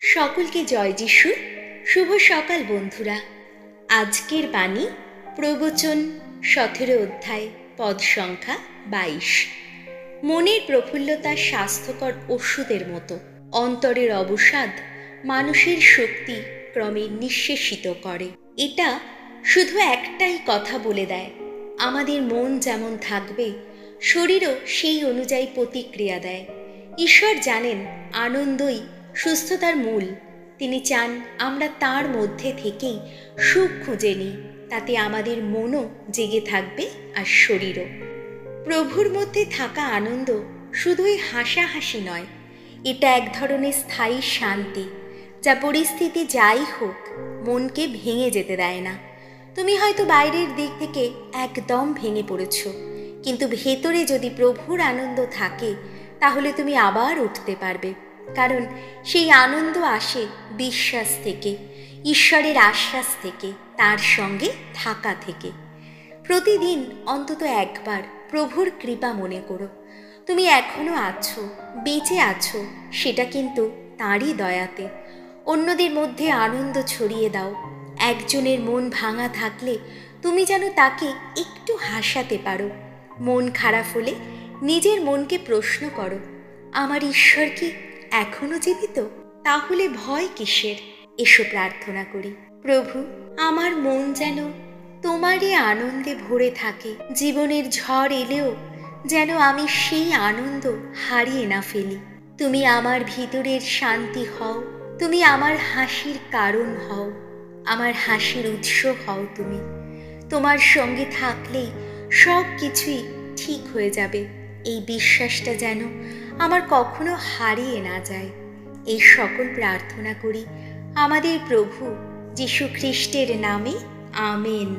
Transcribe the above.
সকলকে জয় যিশু। শুভ সকাল বন্ধুরা। আজকের বাণী প্রবচন 17 অধ্যায়, পদ সংখ্যা 22। মনের প্রফুল্লতা স্বাস্থ্যকর ওষুধের মতো। অন্তরের অবসাদ মানুষের শক্তি ক্রমে নিঃশেষিত করে। এটা শুধু একটাই কথা বলে দেয়, আমাদের মন যেমন থাকবে শরীরও সেই অনুযায়ী প্রতিক্রিয়া দেয়। ঈশ্বর জানেন আনন্দই সুস্থতার মূল। তিনি চান আমরা তার মধ্যে থেকেই সুখ খুঁজে নিই, তাতে আমাদের মনও জেগে থাকবে আর শরীরও। প্রভুর মধ্যে থাকা আনন্দ শুধুই হাসাহাসি নয়, এটা এক ধরনের স্থায়ী শান্তি যা পরিস্থিতি যাই হোক মনকে ভেঙে যেতে দেয় না। তুমি হয়তো বাইরের দিক থেকে একদম ভেঙে পড়েছ, কিন্তু ভেতরে যদি প্রভুর আনন্দ থাকে তাহলে তুমি আবার উঠতে পারবে। কারণ সেই আনন্দ আসে বিশ্বাস থেকে, ঈশ্বরের আশ্বাস থেকে, তার সঙ্গে থাকা থেকে। প্রতিদিন অন্তত একবার প্রভুর কৃপা মনে করো। তুমি এখনো আছো, বেঁচে আছো, সেটা কিন্তু তাঁরই দয়াতে। অন্যদের মধ্যে আনন্দ ছড়িয়ে দাও। একজনের মন ভাঙা থাকলে তুমি যেন তাকে একটু হাসাতে পারো। মন খারাপ হলে নিজের মনকে প্রশ্ন করো, আমার ঈশ্বর কি এখনো জীবিত? তাহলে ভয় কিসের? এসো প্রার্থনা করি। প্রভু, আমার মন যেন তোমারই আনন্দে ভরে থাকে। জীবনের ঝড় এলেও যেন আমি সেই আনন্দ হারিয়ে না ফেলি। তুমি আমার ভিতরের শান্তি হও, তুমি আমার হাসির কারণ হও, আমার হাসির উৎস হও তুমি। তোমার সঙ্গে থাকলেই সব কিছুই ঠিক হয়ে যাবে, এই বিশ্বাসটা যেন আমার কখনো হারিয়ে না যায়। এই সকল প্রার্থনা করি আমাদের প্রভু যীশু খ্রিস্টের নামে, আমেন।